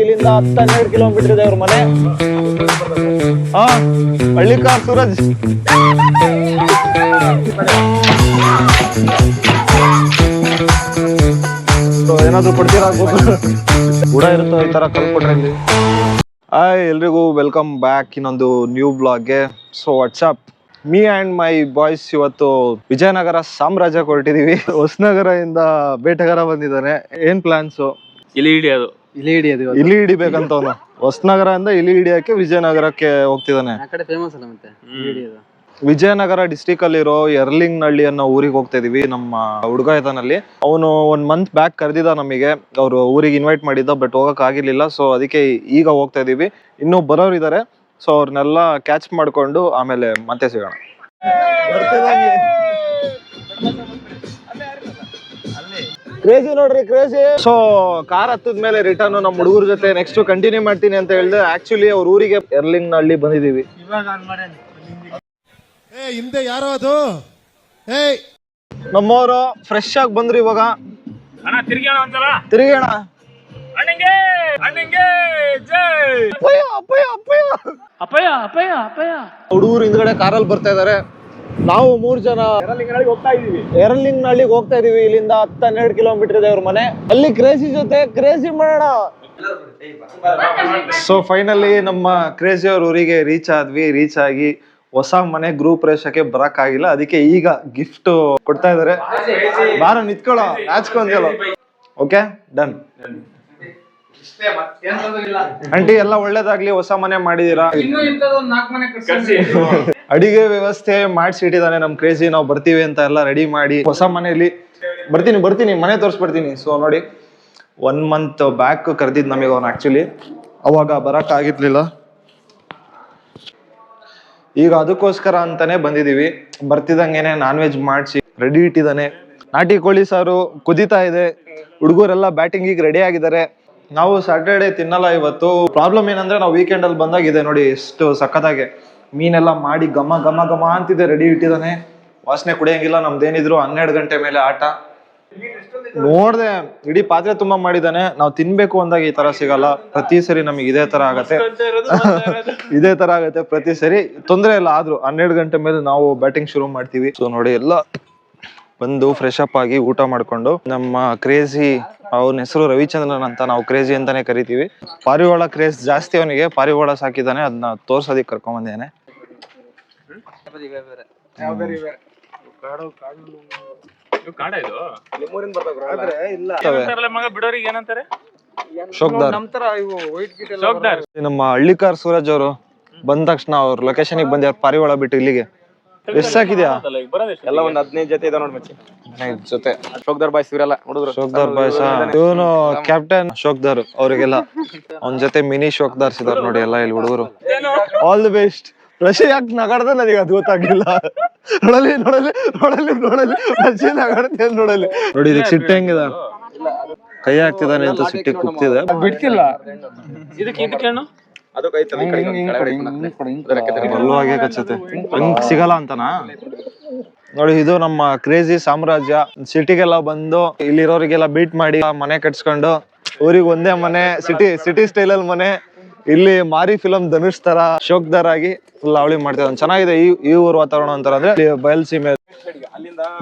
ಇಲ್ಲಿಂದ 10-12 ಕಿಲೋಮೀಟರ್ ಇದೆ ಅವ್ರ ಮನೆ. ಹಾ, ಹಳ್ಳಿಕಾರ್ ಸೂರಜ್. ಏನಾದ್ರು ಕೊಡ್ತೀರಾ? ಕೂಡ ಇರುತ್ತೋ ಈ ತರ ಕಲ್ಕೊಟ್ರೆ ಇಲ್ಲಿ. ಹಾಯ್ ಎಲ್ರಿಗೂ ವೆಲ್ಕಮ್ ಬ್ಯಾಕ್ ಇನ್ನೊಂದು ನ್ಯೂ ಬ್ಲಾಗ್ಗೆ. So what's up, me and my boys ಇವತ್ತು ವಿಜಯನಗರ ಸಾಮ್ರಾಜ್ಯಕ್ಕೆ ಹೊರಟಿದೀವಿ. ಹೊಸನಗರ ಇಂದ ಬೇಟೆಗಾರ ಬಂದಿದ್ದಾನೆ. ಏನ್ ಪ್ಲಾನ್ಸು? ಇಲಿ ಹಿಡಿಬೇಕಂತ ಅವನು. ಹೊಸನಗರ ಇಂದ ಇಲಿ ಹಿಡಿಯಕ್ಕೆ ವಿಜಯನಗರಕ್ಕೆ ಹೋಗ್ತಿದ್ದಾನೆ. ವಿಜಯನಗರ ಡಿಸ್ಟಿಕ್ ಅಲ್ಲಿರೋ ಯರ್ಲಿಂಗ್ನಹಳ್ಳಿ ಅನ್ನೋ ಊರಿಗೆ ಹೋಗ್ತಾ ಇದೀವಿ. ನಮ್ಮ ಹುಡುಗ ಇದಾನಲ್ಲಿ, ಅವನು 1 ಮಂತ್ ಬ್ಯಾಕ್ ಕರೆದಿದ್ದ ನಮಗೆ. ಅವ್ರು ಊರಿಗೆ ಇನ್ವೈಟ್ ಮಾಡಿದ್ದ, ಬಟ್ ಹೋಗಕ್ ಆಗಿರ್ಲಿಲ್ಲ. ಸೊ ಅದಕ್ಕೆ ಈಗ ಹೋಗ್ತಾ ಇದೀವಿ. ಇನ್ನೂ ಬರೋರು ಇದಾರೆ. ಸೊ ಅವ್ರನ್ನೆಲ್ಲ ಕ್ಯಾಚ್ ಮಾಡ್ಕೊಂಡು ಆಮೇಲೆ ಮತ್ತೆ ಸಿಗೋಣ. ಕ್ರೇಜಿ ನೋಡ್ರಿ, ಕ್ರೇಜಿ. ಸೊ ಕಾರ್ ಹತ್ತದ್ಮೇಲೆ ರಿಟರ್ನ್ ನಮ್ಮ ಹುಡುಗರ ಜೊತೆ ನೆಕ್ಸ್ಟ್ ಕಂಟಿನ್ಯೂ ಮಾಡ್ತೀನಿ ಅಂತ ಹೇಳಿದೆ. ಆಕ್ಚುಲಿ ಅವ್ರ ಊರಿಗೆ ಯರ್ಲಿಂಗ್ನಹಳ್ಳಿ ಬಂದಿದೀವಿ. ಹಿಂದೆ ಯಾರೋ ಅದು ನಮ್ಮವರು ಫ್ರೆಶ್ ಆಗಿ ಬಂದ್ರು ಇವಾಗ. ತಿರುಗೋಣ. ಹುಡುಗರು ಹಿಂದ್ಗಡೆ ಕಾರಲ್ಲಿ ಬರ್ತಾ ಇದಾರೆ. ನಾವು 3 ಜನ ಯರ್ಲಿಂಗ್ನಹಳ್ಳಿಗೆ ಹೋಗ್ತಾ ಇದೀವಿ. ಇಲ್ಲಿಂದ 10-12 ಕಿಲೋಮೀಟರ್ ಇದೆ ಅವ್ರ ಮನೆ. ಅಲ್ಲಿ ಕ್ರೇಜಿ ಜೊತೆ ಕ್ರೇಜಿ ಮಾಡೋಣ. ಸೊ ಫೈನಲಿ ನಮ್ಮ ಕ್ರೇಜಿ ಅವ್ರ ಊರಿಗೆ ರೀಚ್ ಆದ್ವಿ. ರೀಚ್ ಆಗಿ ಹೊಸ ಮನೆ ಗ್ರೂಪ್ ರೇಷಕ್ಕೆ ಬರಕ್ ಆಗಿಲ್ಲ, ಅದಕ್ಕೆ ಈಗ ಗಿಫ್ಟ್ ಕೊಡ್ತಾ ಇದಾರೆ. ಬಾರ ನಿತ್ಕೊಳ್ಳೋ, ನಾಚ್ಕೊಂಡ್ಯಲ್ಲ. Okay, done. ಆಂಟಿ ಎಲ್ಲ ಒಳ್ಳೇದಾಗ್ಲಿ, ಹೊಸ ಮನೆ ಮಾಡಿದೀರಾ. ಅಡಿಗೆ ವ್ಯವಸ್ಥೆ ಮಾಡಿಸಿಟ್ಟಿದ್ದಾನೆ ನಮ್ ಕ್ರೇಜಿ. ನಾವು ಬರ್ತೀವಿ ಅಂತ ಎಲ್ಲ ರೆಡಿ ಮಾಡಿ ಹೊಸ ಮನೆಯಲ್ಲಿ ಬರ್ತೀನಿ ಮನೆ ತೋರಿಸ್ಬಿಡ್ತೀನಿ. ಸೊ ನೋಡಿ, 1 ಮಂತ್ ಬ್ಯಾಕ್ ಕರೆದಿದ್ ನಮಗೆ ಅವನು. ಆಕ್ಚುಲಿ ಅವಾಗ ಬರಕ್ ಆಗಿರ್ಲಿಲ್ಲ. ಈಗ ಅದಕ್ಕೋಸ್ಕರ ಅಂತಾನೆ ಬಂದಿದೀವಿ. ಬರ್ತಿದಂಗೆನೆ ನಾನ್ ವೆಜ್ ಮಾಡಿಸಿ ರೆಡಿ ಇಟ್ಟಿದ್ದಾನೆ. ನಾಟಿ ಕೋಳಿ ಸಾರು ಕುದೀತಾ ಇದೆ. ಹುಡುಗರೆಲ್ಲ ಬ್ಯಾಟಿಂಗಿಗೆ ರೆಡಿ ಆಗಿದ್ದಾರೆ. ನಾವು ಸ್ಯಾಟರ್ಡೆ ತಿನ್ನಲ್ಲ ಇವತ್ತು. ಪ್ರಾಬ್ಲಮ್ ಏನಂದ್ರೆ ನಾವು ವೀಕೆಂಡ್ ಅಲ್ಲಿ ಬಂದಾಗಿದೆ ನೋಡಿ, ಎಷ್ಟು ಸಖತ್ತಾಗೆ ಮೀನೆಲ್ಲ ಮಾಡಿ ಘಮ ಘಮ ಘಮ ಅಂತಿದೆ. ರೆಡಿ ಇಟ್ಟಿದ್ದಾನೆ. ವಾಸನೆ ಕುಡಿಯಂಗಿಲ್ಲ. ನಮ್ದೇನಿದ್ರು 12 ಗಂಟೆ ಮೇಲೆ ಆಟ. ನೋಡ್ದೆ ಇಡೀ ಪಾತ್ರೆ ತುಂಬಾ ಮಾಡಿದಾನೆ. ನಾವು ತಿನ್ಬೇಕು ಅಂದಾಗ ಈ ತರ ಸಿಗಲ್ಲ. ಪ್ರತಿ ಸರಿ ನಮಗೆ ಇದೇ ತರ ಆಗತ್ತೆ. ಇದೇ ತರ ಆಗತ್ತೆ ಪ್ರತಿ ಸರಿ. ತೊಂದ್ರೆ ಇಲ್ಲ. ಆದ್ರೂ 12 ಗಂಟೆ ಮೇಲೆ ನಾವು ಬ್ಯಾಟಿಂಗ್ ಶುರು ಮಾಡ್ತೀವಿ. ಸೊ ನೋಡಿ, ಎಲ್ಲ ಬಂದು ಫ್ರೆಶ್ ಅಪ್ ಆಗಿ ಊಟ ಮಾಡ್ಕೊಂಡು, ನಮ್ಮ ಕ್ರೇಜಿ, ಅವನ ಹೆಸರು ರವಿಚಂದ್ರನ್ ಅಂತ, ನಾವು ಕ್ರೇಜಿ ಅಂತಾನೆ ಕರಿತೀವಿ. ಪಾರಿವಾಳ ಕ್ರೇಜ್ ಜಾಸ್ತಿ ಅವನಿಗೆ. ಪಾರಿವಾಳ ಸಾಕಿದ್ದಾನೆ, ಅದನ್ನ ತೋರ್ಸೋದಿಕ್ ಕರ್ಕೊಂಡ್ ಬಂದೇನೆ. ನಮ್ಮ ಹಳ್ಳಿಕಾರ್ ಸೂರಜ್ ಅವರು ಬಂದ ತಕ್ಷಣ ಅವ್ರ ಲೊಕೇಶನ್ ಬಂದ ಪಾರಿವಾಳ ಬಿಟ್ಟು ಇಲ್ಲಿಗೆ. ಎಷ್ಟು ಸಾಕಿದ್ಯಾ? ಎಲ್ಲ ಒಂದ್ 15 ಜೊತೆ ಇದೆ ನೋಡಿ ಮಚ್ಚಿ. 15 ಜೊತೆ. ಶೋಕ್ದಾರ್ ಬಾಯ್ಸ್ ಇವರೆಲ್ಲ ಹುಡುಗರು. ಶೋಕ್ದಾರ್ ಬಾಯ್ಸ್. ಇವನು ಕ್ಯಾಪ್ಟನ್ ಶೋಕ್ದಾರ್. ಅವ್ರಿಗೆಲ್ಲ ಅವನ ಜೊತೆ ಮಿನಿ ಶೋಕ್ದಾರ್ಸ್ ಇದಾರೆ ನೋಡಿ ಎಲ್ಲ ಇಲ್ಲಿ ಹುಡುಗರು. All the best. ರಶಿ ಯಾಕೆ ನಗಾಡ್ದ ನನಗೆ ಅದು ಗೊತ್ತಾಗ್ಲಿಲ್ಲ. ನೋಡಲಿ ರಶಿ ನಗಾಡ್ತೇನೆ ನೋಡಲಿ. ನೋಡಿ ಇದಕ್ಕೆ ಸಿಟ್ಟು ಹೆಂಗಿದ, ಕೈ ಹಾಕ್ತಿದಾನೆ ಅಂತ ಸಿಟ್ಟಿಗೆ ಕುಗ್ತಿದೆ. ಬಿಡ್ತಿಲ್ಲ. ಬಲ್ವಾಗೆ ಕಚ್ಚುತ್ತೆ. ಹಂಗ್ ಸಿಗಲ್ಲ ಅಂತನಾ? ನೋಡಿ, ಇದು ನಮ್ಮ ಕ್ರೇಜಿ ಸಾಮ್ರಾಜ್ಯ. ಸಿಟಿಗೆಲ್ಲ ಬಂದು ಇಲ್ಲಿರೋರಿಗೆಲ್ಲ ಬೀಟ್ ಮಾಡಿ ಮನೆ ಕಟ್ಸ್ಕೊಂಡು, ಊರಿಗೆ ಒಂದೇ ಮನೆ, ಸಿಟಿ ಸ್ಟೈಲ್ ಅಲ್ಲಿ ಮನೆ. ಇಲ್ಲಿ ಮಾರಿ ಫಿಲಂ ಧನುಷ್ ತರ ಶೋಕ್ದಾರ್ ಆಗಿ ಫುಲ್ ಅವಳಿ ಮಾಡ್ತಿದ್ದಾನೆ. ಚೆನ್ನಾಗಿದೆ ಈ ಊರ್ ವಾತಾವರಣ ಅಂತಾರ. ಅಂದ್ರೆ ಬಯಲ್ಸೀಮೆ.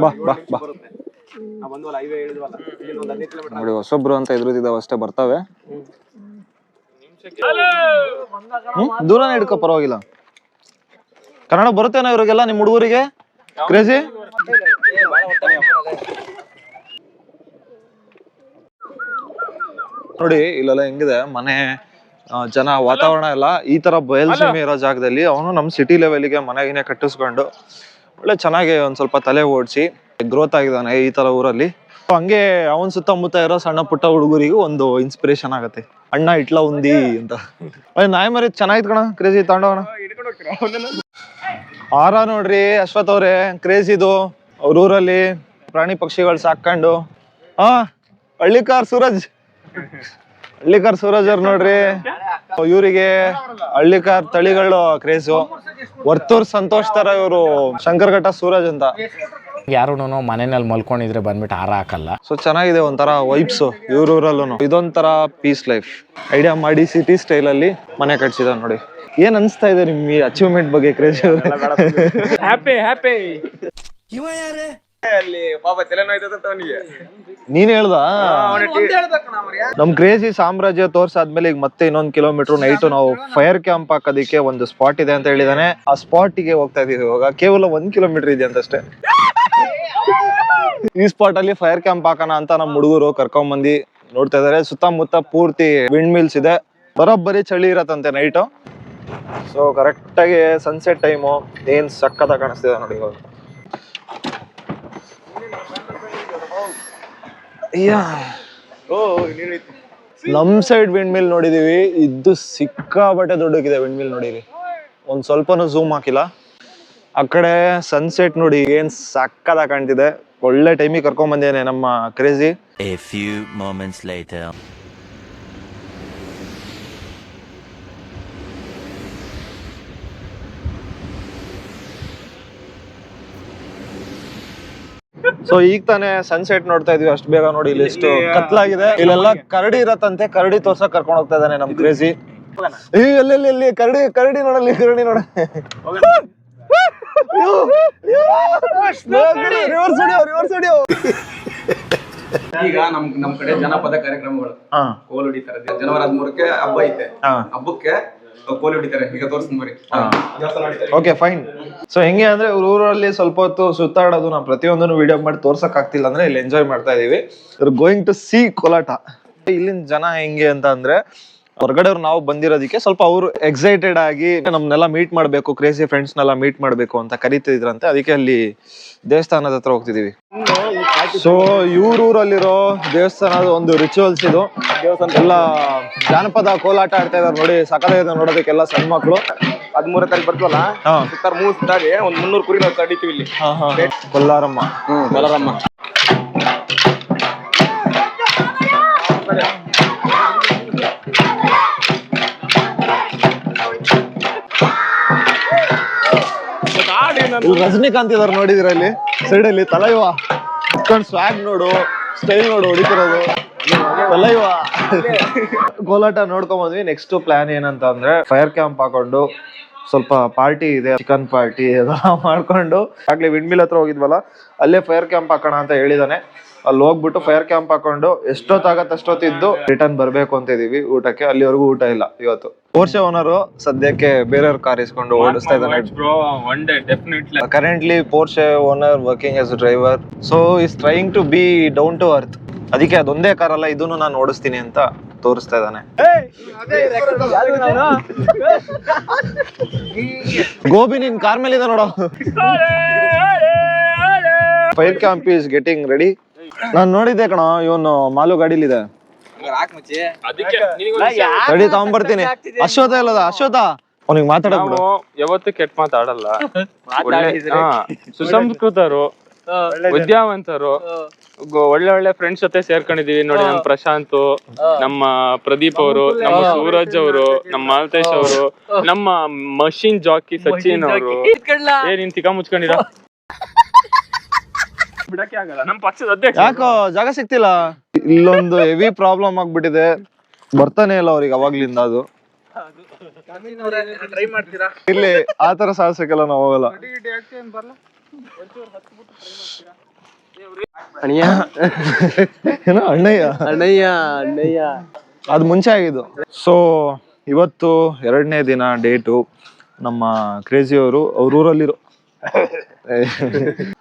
ಬಾ ಬಾ ಬಾ ನೋಡಿ, ಹೊಸೊಬ್ರು ಅಂತ ಎದುರುತ್ತಿದ್ದಾವ ಅಷ್ಟೇ, ಬರ್ತಾವೆ. ದೂರನೇ ಹಿಡ್ಕೊ, ಪರವಾಗಿಲ್ಲ. ಕನ್ನಡ ಬರುತ್ತೇನೋ ಇವ್ರಿಗೆಲ್ಲ, ನಿಮ್ ಹುಡುಗರಿಗೆ? ಕ್ರೇಜಿ ನೋಡಿ ಇಲ್ಲೆಲ್ಲ ಹೆಂಗಿದೆ ಮನೆ, ಜನ, ವಾತಾವರಣ ಎಲ್ಲ. ಈ ತರ ಬಯಲ್ಸೀಮೆ ಇರೋ ಜಾಗದಲ್ಲಿ ಅವನು ನಮ್ ಸಿಟಿ ಲೆವೆಲ್ಗೆ ಮನೆಗಿನೇ ಕಟ್ಟಿಸ್ಕೊಂಡು ಒಳ್ಳೆ ಚೆನ್ನಾಗಿ ಒಂದ್ ಸ್ವಲ್ಪ ತಲೆ ಓಡಿಸಿ ಗ್ರೋತ್ ಆಗಿದ್ದಾನೆ ಈ ತರ ಊರಲ್ಲಿ. ಹಂಗೆ ಅವನ್ ಸುತ್ತಮುತ್ತ ಇರೋ ಸಣ್ಣ ಪುಟ್ಟ ಹುಡುಗರಿಗೂ ಒಂದು ಇನ್ಸ್ಪಿರೇಷನ್ ಆಗತ್ತೆ. ಅಣ್ಣ ಇಟ್ಲ ಉಂದಿ ಅಂತ. ನಾಯಿ ಮರಿ ಚೆನ್ನಾಗಿತ್ ಕಣ ಕ್ರೇಜಿ, ತಗೊಂಡವನ. ಆರ ನೋಡ್ರಿ ಅಶ್ವಥ್ ಅವ್ರೆ, ಕ್ರೇಜಿದು ಅವ್ರ ಊರಲ್ಲಿ ಪ್ರಾಣಿ ಪಕ್ಷಿಗಳು ಸಾಕೊಂಡು. ಹಳ್ಳಿಕಾರ್ ಸೂರಜ್ ಅವ್ರು ನೋಡ್ರಿ, ಇವರಿಗೆ ಹಳ್ಳಿಕಾರ್ ತಳಿಗಳು ಕ್ರೇಜು. ವರ್ತೂರ್ ಸಂತೋಷ್ ತರ ಇವರು ಶಂಕರಘಟ್ಟ ಸೂರಜ್ ಅಂತ. ಯಾರು ಮನೆಯಲ್ಲಿ ಮಲ್ಕೊಂಡಿದ್ರೆ ಬಂದ್ಬಿಟ್ಟು ಹಾರ ಹಾಕಲ್ಲ. ಸೊ ಚೆನ್ನಾಗಿದೆ, ಒಂಥರ ವೈಬ್ಸ್ ಇವ್ರೂರಲ್ಲೂ. ಇದೊಂಥರ ಪೀಸ್ ಲೈಫ್ ಐಡಿಯಾ ಮಾಡಿ ಸಿಟಿ ಸ್ಟೈಲ್ ಅಲ್ಲಿ ಮನೆ ಕಟ್ಸಿದ ನೋಡಿ. ಏನ್ ಅನ್ಸ್ತಾ ಇದೆ ನಿಮ್ ಈ ಅಚೀವ್ಮೆಂಟ್ ಬಗ್ಗೆ ಕ್ರೇಜಿ ಅವ್ರೆ? ಹ್ಯಾಪಿ ಅಲ್ಲಿ ಪಾಪ ತಲೆನೋಯ್ತಂತ ಅವನಿಗೆ. ನೀನ್ ಹೇಳ್ದ ನಮ್ ಕ್ರೇಜಿ ಸಾಮ್ರಾಜ್ಯ ತೋರ್ಸಾದ್ಮೇಲೆ ಈಗ ಮತ್ತೆ ಇನ್ನೊಂದ್ ಕಿಲೋಮೀಟರ್ ನೈಟ್ ನಾವು ಫೈರ್ ಕ್ಯಾಂಪ್ ಹಾಕೋದಿಕ್ಕೆ ಒಂದು ಸ್ಪಾಟ್ ಇದೆ ಅಂತ ಹೇಳಿದಾನೆ. ಆ ಸ್ಪಾಟ್ ಗೆ ಹೋಗ್ತಾ ಇದೀವಿ ಇವಾಗ. ಕೇವಲ 1 ಕಿಲೋಮೀಟರ್ ಇದೆ ಅಂತಷ್ಟೇ. ಈ ಸ್ಪಾಟ್ ಅಲ್ಲಿ ಫೈರ್ ಕ್ಯಾಂಪ್ ಹಾಕೋಣ ಅಂತ ನಮ್ ಹುಡುಗರು ಕರ್ಕೊಂಡ್ ಬಂದಿ ನೋಡ್ತಾ ಇದಾರೆ. ಸುತ್ತಮುತ್ತ ಪೂರ್ತಿ ವಿಂಡ್ ಮಿಲ್ಸ್ ಇದೆ. ಬರೋಬ್ಬರಿ ಚಳಿ ಇರತ್ತಂತೆ ನೈಟ್. ಸೊ ಕರೆಕ್ಟ್ ಆಗಿ ಸನ್ಸೆಟ್ ಟೈಮು ಏನ್ ಸಕ್ಕತ್ತಾಗಿ ಕಾಣಿಸ್ತಿದೆ ನೋಡಿ ಇವಾಗ. ನಮ್ ಸೈಡ್ ವಿಂಡ್ ಮಿಲ್ ನೋಡಿದೀವಿ, ಇದು ಸಿಕ್ಕಾಬಟ್ಟೆ ದೊಡ್ಡಕ್ಕಿದೆ ವಿಂಡ್ ಮಿಲ್. ನೋಡಿರಿ, ಒಂದ್ ಸ್ವಲ್ಪನೂ ಝೂಮ್ ಹಾಕಿಲ್ಲ. ಆ ಕಡೆ ಸನ್ಸೆಟ್ ನೋಡಿ ಏನ್ ಸಕ್ಕತ್ತಾಗಿ ಕಾಣ್ತಿದೆ. ಒಳ್ಳೆ ಟೈಮಿಗೆ ಕರ್ಕೊಂಡ್ ಬಂದೇನೆ ನಮ್ಮ crazy. A few moments later. So ಈಗ ತಾನೇ ಸನ್ಸೆಟ್ ನೋಡ್ತಾ ಇದೀವಿ. ಅಷ್ಟು ಬೇಗ ನೋಡಿ ಇಲ್ಲಿ ಎಷ್ಟು ಕತ್ಲಾಗಿದೆ. ಇಲ್ಲೆಲ್ಲ ಕರಡಿ ಇರತ್ತಂತೆ. ಕರಡಿ ತೋರ್ಸಕ್ ಕರ್ಕೊಂಡ್ ಹೋಗ್ತಾ ಇದ್ದಾನೆ ನಮ್ ಕ್ರೇಜಿ. ಎಲ್ಲೆಲ್ಲಿ ಕರಡಿ ನೋಡಲ್ಲಿ, ಕರಡಿ ನೋಡ. ಈಗ ನಮ್ ಕಡೆ ಜನಪದ ಕಾರ್ಯಕ್ರಮಗಳು ಕೋಲ್ ಹೊಡಿತಾರೆ. ಜನವರಿ 13ಕ್ಕೆ ಹಬ್ಬ ಐತೆ. ಹಬ್ಬಕ್ಕೆ ಕೋಲ್ ಹೊಡಿತಾರೆ. ಈಗ ತೋರಿಸ್ತೀನಿ ಬರೀ. Okay fine. ಸೊ ಹೆಂಗೆ ಅಂದ್ರೆ ಊರಲ್ಲಿ ಸ್ವಲ್ಪ ಹೊತ್ತು ಸುತ್ತಾಡೋದು. ನಾವು ಪ್ರತಿಯೊಂದನ್ನು ವಿಡಿಯೋ ಮಾಡಿ ತೋರ್ಸಕ್ ಆಗ್ತಿಲ್ಲ ಅಂದ್ರೆ ಇಲ್ಲಿ ಎಂಜಾಯ್ ಮಾಡ್ತಾ ಇದೀವಿ. ಗೋಯಿಂಗ್ ಟು ಸಿ ಕೋಲಾಟ. ಇಲ್ಲಿನ ಜನ ಹೆಂಗೆ ಅಂತ ಅಂದ್ರೆ ಹೊರಗಡೆವ್ರು ನಾವು ಬಂದಿರೋದಕ್ಕೆ ಸ್ವಲ್ಪ ಅವರು ಎಕ್ಸೈಟೆಡ್ ಆಗಿ ನಮ್ನೆಲ್ಲ ಮೀಟ್ ಮಾಡ್ಬೇಕು, ಕ್ರೇಜಿ ಫ್ರೆಂಡ್ಸ್ ನೆಲ್ಲ ಮೀಟ್ ಮಾಡ್ಬೇಕು ಅಂತ ಕರೀತಿದ್ರಂತೆ. ಅದಕ್ಕೆ ಅಲ್ಲಿ ದೇವಸ್ಥಾನದ ಹತ್ರ ಹೋಗ್ತಿದೀವಿ. ಸೊ ಇವ್ರೂರಲ್ಲಿರೋ ದೇವಸ್ಥಾನದ ಒಂದು ರಿಚುವಲ್ಸ್ ಇದು. ಎಲ್ಲ ಜಾನಪದ ಕೋಲಾಟ ಆಡ್ತಾ ಇದಾರೆ ನೋಡಿ. ಸಕಲ ನೋಡೋದಕ್ಕೆಲ್ಲ ಸಣ್ಣ ಮಕ್ಳು. 13ನೇ ತಾರೀಕು ಬರ್ತವಲ್ಲ, ಸುತ್ತಾರ 3 ಸುತ್ತಾಗಿ ಒಂದ್ 300 ಕುರಿ ನಾವು ತಡಿತೀವಿ ಇಲ್ಲಿ. ಕೊಲ್ಲಾರಮ್ಮ. ಬಲರಮ್ಮ ಇಲ್ಲಿ ರಜನಿಕಾಂತ್ ಇದಾರೆ ನೋಡಿದಿರ ಇಲ್ಲಿ ಸೈಡ್ ಅಲ್ಲಿ. ತಲೈವ ಇಟ್ಕೊಂಡ್ ಸ್ವಾಗ್ ನೋಡು, ಸ್ಟೈಲ್ ನೋಡು ಹೊಡಿತಿರೋದು. ತಲೈವ ಕೋಲಾಟ ನೋಡ್ಕೊಂಡ್ ಬಂದ್ವಿ. ನೆಕ್ಸ್ಟ್ ಪ್ಲಾನ್ ಏನಂತ ಅಂದ್ರೆ ಫೈರ್ ಕ್ಯಾಂಪ್ ಹಾಕೊಂಡು ಸ್ವಲ್ಪ ಪಾರ್ಟಿ ಇದೆ, ಚಿಕನ್ ಪಾರ್ಟಿ ಅದೆಲ್ಲ ಮಾಡ್ಕೊಂಡು. ಆಗ್ಲೇ ವಿಂಡ್ ಮಿಲ್ ಹತ್ರ ಹೋಗಿದ್ವಲ್ಲ, ಅಲ್ಲೇ ಫೈರ್ ಕ್ಯಾಂಪ್ ಹಾಕೋಣ ಅಂತ ಹೇಳಿದಾನೆ. ಅಲ್ಲಿ ಹೋಗ್ಬಿಟ್ಟು ಫೈರ್ ಕ್ಯಾಂಪ್ ಹಾಕೊಂಡು ಎಷ್ಟೊತ್ತಾಗತ್ತೆ ಅಷ್ಟೊತ್ತಿದ್ದು ರಿಟರ್ನ್ ಬರ್ಬೇಕು ಅಂತ ಇದೀವಿ ಊಟಕ್ಕೆ. ಅಲ್ಲಿವರೆಗೂ ಊಟ ಇಲ್ಲ ಇವತ್ತು. ಪೋರ್ಷೆ ಓನರು ಸದ್ಯಕ್ಕೆ ಬೇರೆಯವ್ರ ಕಾರ್ ಇಸ್ಕೊಂಡು ಓಡಿಸ್ತಾ ಇದ್ದಾನೆ. Currently Porsche owner working as driver. So is trying to be down to earth. ಅದಕ್ಕೆ ಅದೊಂದೇ ಕಾರ್ ಅಲ್ಲ, ಇದನ್ನು ನಾನು ಓಡಿಸ್ತೀನಿ ಅಂತ ತೋರಿಸ್ತಾ ಇದ್ದಾನೆ. ಗೋಬಿ ನಿನ್ ಕಾರ್ ಮೇಲೆ ಇದೆ ನೋಡೋ. Fire camp is getting ready. ನಾನ್ ನೋಡಿದ್ದೆ ಕಣ, ಇವನು ಮಾಲು ಗಾಡಿಲಿದೆ. ರೆಡಿ ತಗೊಂಡ್ಬರ್ತೀನಿ. ಅಶ್ವಥ ಇಲ್ಲದ ಅಶ್ವಥ ಅವನಿಗೆ ಮಾತಾಡಕ್ ಯಾವತ್ತು ಕೆಟ್ಟ ಮಾತಾಡಲ್ಲ. ಸುಸಂಸ್ಕೃತರು, ವಿದ್ಯಾವಂತರು, ಒಳ್ಳೆ ಒಳ್ಳೆ ಫ್ರೆಂಡ್ಸ್ ಜೊತೆ ಸೇರ್ಕೊಂಡಿದೀವಿ ನೋಡಿ. ನಮ್ ಪ್ರಶಾಂತ್, ನಮ್ಮ ಪ್ರದೀಪ್ ಅವರು, ನಮ್ಮ ಸೂರಜ್ ಅವರು, ನಮ್ಮ ಮಾಲ್ತೇಶ್ ಅವರು, ನಮ್ಮ ಮಷಿನ್ ಜಾಕಿ ಸಚಿನ್ ಅವರು. ಏನ್ ತಿಕ್ಕ ಮುಚ್ಕೊಂಡಿರ ಬಿಡಕ್ಕೆ ಆಗಲ್ಲ. ನಮ್ ಪಕ್ಷದ ಅಧ್ಯಕ್ಷ ಯಾಕೋ ಜಾಗ ಸಿಕ್ತಿಲ್ಲ. ಇಲ್ಲೊಂದು ಹೆವಿ ಪ್ರಾಬ್ಲಮ್ ಆಗ್ಬಿಟ್ಟಿದೆ. ಬರ್ತಾನೆ ಇಲ್ಲ ಅವ್ರಿಗೆ ಅವಾಗ್ಲಿಂದ. ಅದು ಇಲ್ಲಿ ಆತರ ಸಾಹಸಕ್ಕೆಲ್ಲ ನಾವು ಹೋಗಲ್ಲ. ಏನೋ ಅಣ್ಣಯ್ಯ ಅದು ಮುಂಚೆ ಆಗಿದ್ದು. ಸೊ ಇವತ್ತು 2ನೇ ದಿನ ಡೇಟು. ನಮ್ಮ ಕ್ರೇಜಿ ಅವರು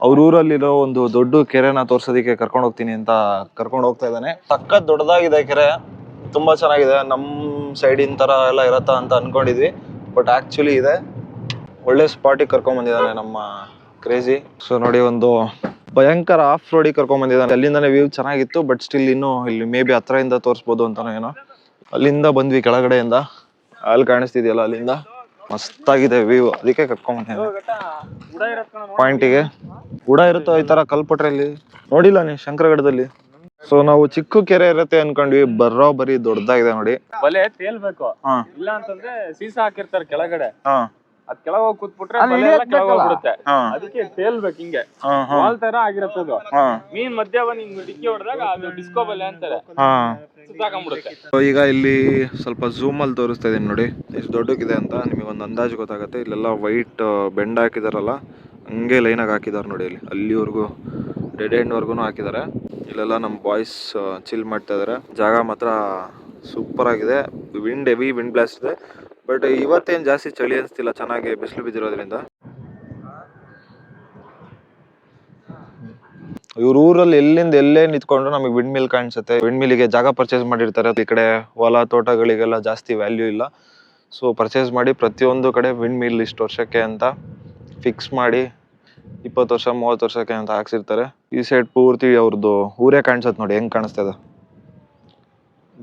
ಅವ್ರೂರಲ್ಲಿರೋ ಒಂದು ದೊಡ್ಡ ಕೆರೆನ ತೋರ್ಸೋದಿಕ್ಕೆ ಕರ್ಕೊಂಡು ಹೋಗ್ತೀನಿ ಅಂತ ಕರ್ಕೊಂಡು ಹೋಗ್ತಾ ಇದ್ದಾನೆ. ಸಖತ್ ದೊಡ್ಡದಾಗಿದೆ ಕೆರೆ, ತುಂಬಾ ಚೆನ್ನಾಗಿದೆ. ನಮ್ ಸೈಡಿನ ತರ ಎಲ್ಲ ಇರತ್ತಾ ಅಂತ ಅನ್ಕೊಂಡಿದ್ವಿ, ಬಟ್ ಆಕ್ಚುಲಿ ಇದೆ. ಒಳ್ಳೆ ಸ್ಪಾಟಿಗೆ ಕರ್ಕೊಂಡ್ ಬಂದಿದ್ದಾನೆ ನಮ್ಮ ಕ್ರೇಜಿ. ಸೊ ನೋಡಿ, ಒಂದು ಭಯಂಕರ ಆಫ್ ರೋಡಿಗೆ ಕರ್ಕೊಂಡ್ ಬಂದಿದ್ದಾನೆ. ಅಲ್ಲಿಂದಾನೆ ವ್ಯೂ ಚೆನ್ನಾಗಿತ್ತು, ಬಟ್ ಸ್ಟಿಲ್ ಇನ್ನು ಇಲ್ಲಿ ಮೇ ಬಿ ಹತ್ರದಿಂದ ತೋರಿಸ್ಬೋದು ಅಂತಾನೋ ಏನೋ. ಅಲ್ಲಿಂದ ಬಂದ್ವಿ ಕೆಳಗಡೆಯಿಂದ. ಅಲ್ಲಿ ಕಾಣಿಸ್ತಿದ್ಯಲ್ಲ, ಅಲ್ಲಿಂದ ಮಸ್ತಾಗಿದೆ ವ್ಯೂ. ಅದಕ್ಕೆ ಕರ್ಕೊಂಡ್ ಬಂದಿದ್ದಾನೆ ಪಾಯಿಂಟಿಗೆ. ಕೂಡ ಇರುತ್ತೋ ಈ ತರ ಕಲ್ಪಟ್ರಲ್ಲಿ, ನೋಡಿಲ್ಲ ನೀ ಶಂಕರಗಢದಲ್ಲಿ. ಸೊ ನಾವು ಚಿಕ್ಕ ಕೆರೆ ಇರತ್ತೆ ಅನ್ಕೊಂಡ್ವಿ, ಬರೀ ದೊಡ್ಡದಾಗಿದೆ ನೋಡಿ. ಬಲೆ ತೇಲ್ಬೇಕು. ಇಲ್ಲ ಅಂತಂದ್ರೆ ಸೀಸಾ ಹಾಕಿರ್ತಾರೆ ಕೆಳಗಡೆ. ಅದ್ ಕೆಳಗೆ ಹೋಗಿ ಕೂತ್ಬಿಟ್ರೆ ಬಲೆ ಎಲ್ಲ ಕೆಳಗೆ ಹೋಗ್ಬಿಡುತ್ತೆ. ಅದಕ್ಕೆ ತೇಲ್ಬೇಕು ಹಿಂಗೆ ವಾಲ್ ತರ ಆಗಿರುತ್ತೆ ಅದು. ಮೀನ್ ಮಧ್ಯ ಬಂದು ಹಿಂಗ್ ಡಿಕ್ಕಿ ಹೊಡೆದಾಗ ಅದು ಡಿಸ್ಕೋ ಬಲೆ ಅಂತಾರೆ, ಸುತ್ತಾಕೊಂಡ್ಬಿಡುತ್ತೆ. ಈಗ ಇಲ್ಲಿ ಸ್ವಲ್ಪ ಝೂಮ್ ಅಲ್ಲಿ ತೋರಿಸ್ತಾ ಇದೀನಿ ನೋಡಿ ಎಷ್ಟು ದೊಡ್ಡಕ್ಕಿದೆ ಅಂತ, ನಿಮಗೆ ಒಂದು ಅಂದಾಜು ಗೊತ್ತಾಗುತ್ತೆ. ಇಲ್ಲೆಲ್ಲ ವೈಟ್ ಬೆಂಡ್ ಹಾಕಿದಾರಲ್ಲ ಹಂಗೆ ಲೈನಾಗಿ ಹಾಕಿದಾರೆ ನೋಡಿ, ಇಲ್ಲಿ ಅಲ್ಲಿವರೆಗೂ ಡೆಡ್ ಎಂಡ್ ವರ್ಗು ಹಾಕಿದ್ದಾರೆ. ಇಲ್ಲೆಲ್ಲ ನಮ್ಮ ಬಾಯ್ಸ್ ಚಿಲ್ ಮಾಡ್ತಾ ಇದಾರೆ. ಜಾಗ ಮಾತ್ರ ಸೂಪರ್ ಆಗಿದೆ. ವಿಂಡ್ ಹೆವಿ ವಿಂಡ್ ಬ್ಲಾಸ್ಟ್ ಇದೆ, ಬಟ್ ಇವತ್ತೇನು ಜಾಸ್ತಿ ಚಳಿ ಅನಿಸ್ತಿಲ್ಲ, ಚೆನ್ನಾಗಿ ಬಿಸಿಲು ಬಿದ್ದಿರೋದ್ರಿಂದ. ಇವ್ರ ಊರಲ್ಲಿ ಎಲ್ಲಿಂದ ಎಲ್ಲೇ ನಿಂತ್ಕೊಂಡ್ರು ನಮಗೆ ವಿಂಡ್ ಮಿಲ್ ಕಾಣಿಸುತ್ತೆ. ವಿಂಡ್ ಮಿಲ್ಗೆ ಜಾಗ ಪರ್ಚೇಸ್ ಮಾಡಿರ್ತಾರೆ. ಈ ಕಡೆ ಹೊಲ ತೋಟಗಳಿಗೆಲ್ಲ ಜಾಸ್ತಿ ವ್ಯಾಲ್ಯೂ ಇಲ್ಲ, ಸೊ ಪರ್ಚೇಸ್ ಮಾಡಿ ಪ್ರತಿಯೊಂದು ಕಡೆ ವಿಂಡ್ ಮಿಲ್ ಇಷ್ಟು ವರ್ಷಕ್ಕೆ ಅಂತ ಫಿಕ್ಸ್ ಮಾಡಿ 20 ವರ್ಷ 30 ವರ್ಷಕ್ಕೆ ಅಂತ ಹಾಕ್ಸಿರ್ತಾರೆ. ಈ ಸೈಡ್ ಪೂರ್ತಿ ಅವ್ರದ್ದು ಊರೇ ಕಾಣಿಸುತ್ತೆ ನೋಡಿ ಹೆಂಗ್ ಕಾಣಿಸ್ತದೆ.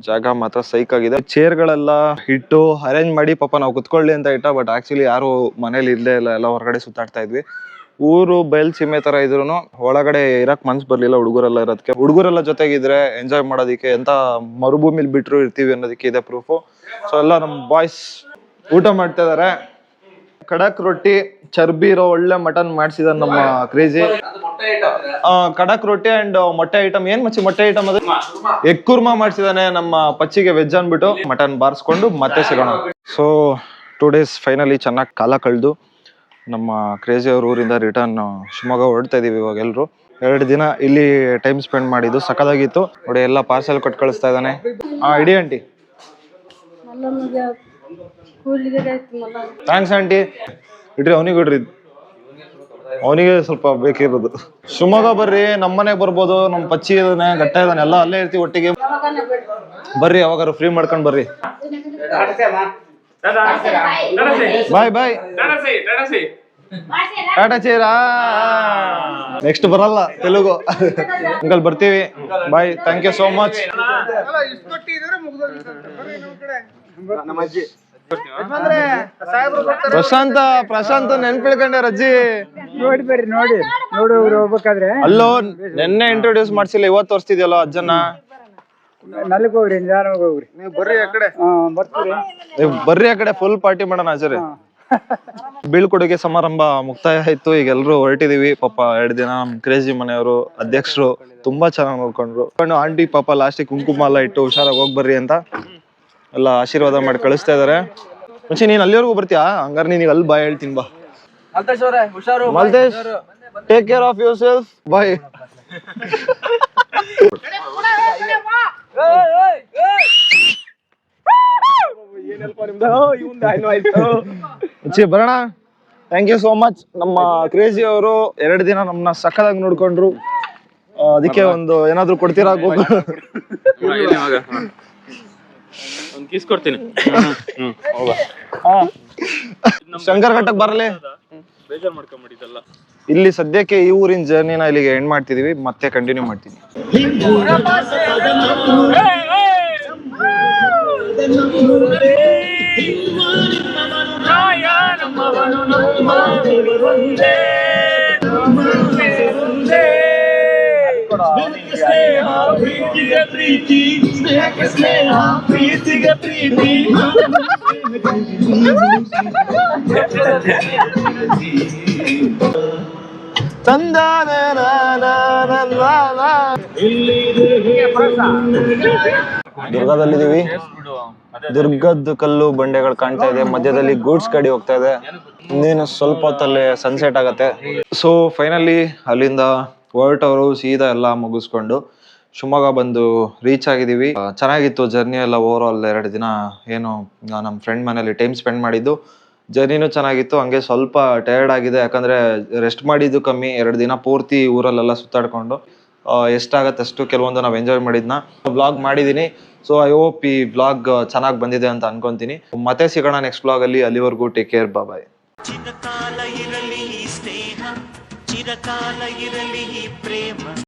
ಜಾಗ ಮಾತ್ರ ಸೈಕ್ ಆಗಿದೆ. ಚೇರ್ಗಳೆಲ್ಲ ಇಟ್ಟು ಅರೇಂಜ್ ಮಾಡಿ ಪಾಪ ನಾವು ಕುತ್ಕೊಳ್ಳಿ ಅಂತ ಇಟ್ಟ, ಬಟ್ ಆಕ್ಚುಲಿ ಯಾರು ಮನೇಲಿ ಇರ್ಲೇ ಇಲ್ಲ, ಎಲ್ಲ ಹೊರಗಡೆ ಸುತ್ತಾಡ್ತಾ ಇದ್ವಿ. ಊರು ಬಯಲ್ ಸೀಮೆ ತರ ಇದ್ರು ಒಳಗಡೆ ಇರಕ್ ಮನ್ಸ್ ಬರ್ಲಿಲ್ಲ ಹುಡುಗರೆಲ್ಲ ಇರೋದಕ್ಕೆ. ಹುಡುಗರೆಲ್ಲ ಜೊತೆಗಿದ್ರೆ ಎಂಜಾಯ್ ಮಾಡೋದಕ್ಕೆ, ಎಂತ ಮರುಭೂಮಿಲಿ ಬಿಟ್ರು ಇರ್ತೀವಿ ಅನ್ನೋದಕ್ಕೆ ಇದೆ ಪ್ರೂಫು. ಸೊ ಎಲ್ಲ ನಮ್ಮ ಬಾಯ್ಸ್ ಊಟ ಮಾಡ್ತಾ ಇದಾರೆ. ಖಡಕ್ ರೊಟ್ಟಿ, ಚರ್ಬಿ ಇರೋ ಒಳ್ಳೆ ಮಟನ್ ಮಾಡ್ಸಿದಾರೆ ನಮ್ಮ ಕ್ರೇಜಿ. ಖಡಕ್ ರೊಟ್ಟಿ ಅಂಡ್ ಮೊಟ್ಟೆ ಐಟಮ್. ಏನ್ ಮಚ್ಚಿ ಮೊಟ್ಟೆ ಐಟಮ್ ಅದು? ಎಗ್ ಕುರ್ಮಾ ಮಾಡ್ಸಿದಾನೆ ನಮ್ಮ ಪಚ್ಚಿಗೆ ವೆಜ್ ಅನ್ಬಿಟ್ಟು. ಮಟನ್ ಬಾರಿಸ್ಕೊಂಡು ಮತ್ತೆ ಸಿಗೋಣ. ಸೊ 2 days ಫೈನಲಿ ಚೆನ್ನಾಗಿ ಕಾಲ ಕಳೆದು ನಮ್ಮ ಕ್ರೇಜಿ ಅವ್ರ ಊರಿಂದ ರಿಟರ್ನ್ ಶಿವಮೊಗ್ಗ ಹೊರಡ್ತಾ ಇದೀವಿ ಇವಾಗ ಎಲ್ರು. 2 ದಿನ ಇಲ್ಲಿ ಟೈಮ್ ಸ್ಪೆಂಡ್ ಮಾಡಿದ್ದು ಸಖತ್ತಾಗಿತ್ತು ನೋಡಿ. ಎಲ್ಲ ಪಾರ್ಸೆಲ್ ಕೊಟ್ಟು ಕಳಿಸ್ತಾ ಇದ್ದಾನೆ. ಇಡಿ ಆಂಟಿ. Thanks aunty. ಇಡ್ರಿ ಅವನಿಗೆ ಇಡ್ರಿ, ಅವನಿಗೆ ಸ್ವಲ್ಪ ಬೇಕಿರೋದು. ಶಿವಮೊಗ್ಗ ಬರ್ರಿ, ನಮ್ಮನೆಗೆ ಬರ್ಬೋದು. ನಮ್ಮ ಪಚ್ಚಿ ಇದಾನೆ, ಗಟ್ಟ ಇದಾನೆ, ಎಲ್ಲ ಅಲ್ಲೇ ಇರ್ತೀವಿ ಒಟ್ಟಿಗೆ. ಬರ್ರಿ ಯಾವಾಗಾರು ಫ್ರೀ ಮಾಡ್ಕೊಂಡ್ ಬರ್ರಿ. ಬಾಯ್ ಬಾಯ್. ಟಾಟಾ ಚೇರಾ. ನೆಕ್ಸ್ಟ್ ಬರಲ್ಲ ತೆಲುಗು. ಅಂಕಲ್ ಬರ್ತೀವಿ. Bye, thank you so much. Prashant ನೆನ್ಪಿಳ್ಕೊಂಡೆ ರಜ್ಜಿ. ನೋಡಿ ಬರ್ರಿ, ನೋಡಿ ಹೋಗ್ಬೇಕಾದ್ರೆ ಅಲ್ಲೋ ನೆನ್ನೆ ಇಂಟ್ರೊಡ್ಯೂಸ್ ಮಾಡ್ಸಿಲ್ಲ, ಇವತ್ತು ತೋರಿಸ್ತಿದ್ಯಲ್ಲ ಅಜ್ಜನ. ನಲ್ಗೆ ಹೋಗ್ರಿ, ನಿಧಾನವಾಗಿ ಹೋಗ್ರಿ. ನೀವು ಬರ್ರಿ ಆ ಕಡೆ. ಬರ್ತೀರಿ, ಬರ್ರಿ ಆ ಕಡೆ. ಫುಲ್ ಪಾರ್ಟಿ ಮಾಡೋಣ ಆಚಾರ್ಯ. ಬೀಳ್ಕೊಡುಗೆ ಸಮಾರಂಭ ಮುಕ್ತಾಯ ಆಯ್ತು. ಈಗ ಎಲ್ರು ಹೊರಟಿದೀವಿ. ಪಾಪ 2 ದಿನ ನಮ್ ಕ್ರೇಜಿ ಮನೆಯವರು ಅಧ್ಯಕ್ಷರು ತುಂಬಾ ಚೆನ್ನಾಗಿ ನೋಡ್ಕೊಂಡ್ರು. ಆಂಟಿ ಪಾಪ ಲಾಸ್ಟಿಗೆ ಕುಂಕುಮ ಎಲ್ಲ ಇಟ್ಟು ಹುಷಾರಾಗಿ ಹೋಗಿ ಬರ್ರಿ ಅಂತ ಎಲ್ಲ ಆಶೀರ್ವಾದ ಮಾಡಿ ಕಳಿಸ್ತಾ ಇದಾರೆ. ಮುಂಚೆ ನೀನ್ ಅಲ್ಲಿವರೆಗೂ ಬರ್ತೀಯಾ? ಹಂಗಾರೆ ನೀನು ಅಲ್ಲಿ ಬಾಯ್ ಹೇಳ್ತೀನಿ ಬಾ. Maltesh, take care of yourself. Bye. ಬರೋಣ. Thank you so much. ನಮ್ಮ ಕ್ರೇಜಿ ಅವರು 2 ದಿನ ನಮ್ಮನ್ನ ಸಕ್ಕದಾಗಿ ನೋಡ್ಕೊಂಡ್ರು. ಅದಕ್ಕೆ ಒಂದು ಏನಾದ್ರು ಕೊಡ್ತೀರಾ? ಒಂದು ಕಿಸ್ ಕೊಡ್ತೀನಿ. ಶಂಕರ್ ಘಟ್ಟಕ್ ಬರಲಿ. ಬೇಜಾರ್ ಮಾಡ್ಕೊಂಬಿಟ್ಟಿದ್ದಲ್ಲ. ಇಲ್ಲಿ ಸದ್ಯಕ್ಕೆ ಈ ಊರಿನ ಜರ್ನಿನ ಇಲ್ಲಿಗೆ ಎಂಡ್ ಮಾಡ್ತಿದೀವಿ, ಮತ್ತೆ ಕಂಟಿನ್ಯೂ ಮಾಡ್ತೀನಿ. ದುರ್ಗದಲ್ಲಿದ್ದೀವಿ. ದುರ್ಗದ ಕಲ್ಲು ಬಂಡೆಗಳು ಕಾಣ್ತಾ ಇದೆ. ಮಧ್ಯದಲ್ಲಿ ಗೂಡ್ಸ್ ಗಾಡಿ ಹೋಗ್ತಾ ಇದೆ. ಇನ್ನೇನು ಸ್ವಲ್ಪ ಹೊತ್ತಲ್ಲಿ ಸನ್ಸೆಟ್ ಆಗತ್ತೆ. ಸೊ ಫೈನಲಿ ಅಲ್ಲಿಂದ ಹೊರಟವರು ಸೀದಾ ಎಲ್ಲ ಮುಗಿಸ್ಕೊಂಡು ಶಿವಮೊಗ್ಗ ಬಂದು ರೀಚ್ ಆಗಿದ್ದೀವಿ. ಚೆನ್ನಾಗಿತ್ತು ಜರ್ನಿ ಎಲ್ಲ. ಓವರ್ ಆಲ್ 2 ದಿನ ಏನು ನಮ್ಮ ಫ್ರೆಂಡ್ ಮನೇಲಿ ಟೈಮ್ ಸ್ಪೆಂಡ್ ಮಾಡಿದ್ದು. ಜರ್ನಿನೂ ಚೆನ್ನಾಗಿತ್ತು. ಹಂಗೆ ಸ್ವಲ್ಪ ಟಯರ್ಡ್ ಆಗಿದೆ, ಯಾಕಂದ್ರೆ ರೆಸ್ಟ್ ಮಾಡಿದ್ದು ಕಮ್ಮಿ. 2 ದಿನ ಪೂರ್ತಿ ಊರಲ್ಲೆಲ್ಲ ಸುತ್ತಾಡ್ಕೊಂಡು ಎಷ್ಟಾಗತ್ತೆ ಅಷ್ಟು ಕೆಲವೊಂದು ನಾವು ಎಂಜಾಯ್ ಮಾಡಿದ್ನ ವ್ಲಾಗ್ ಮಾಡಿದ್ದೀನಿ. ಸೊ ಐ ಹೋಪ್ ಈ ವ್ಲಾಗ್ ಚೆನ್ನಾಗಿ ಬಂದಿದೆ ಅಂತ ಅನ್ಕೊಂತೀನಿ. ಮತ್ತೆ ಸಿಗೋಣ ನೆಕ್ಸ್ಟ್ ವ್ಲಾಗ್ ಅಲ್ಲಿ. ಅಲ್ಲಿವರೆಗೂ ಟೇಕ್ ಕೇರ್, ಬಾಯ್. ಚಿರಕಾಲ ಇರಲಿ ಸ್ನೇಹ, ಚಿರಕಾಲ ಇರಲಿ ಪ್ರೇಮ.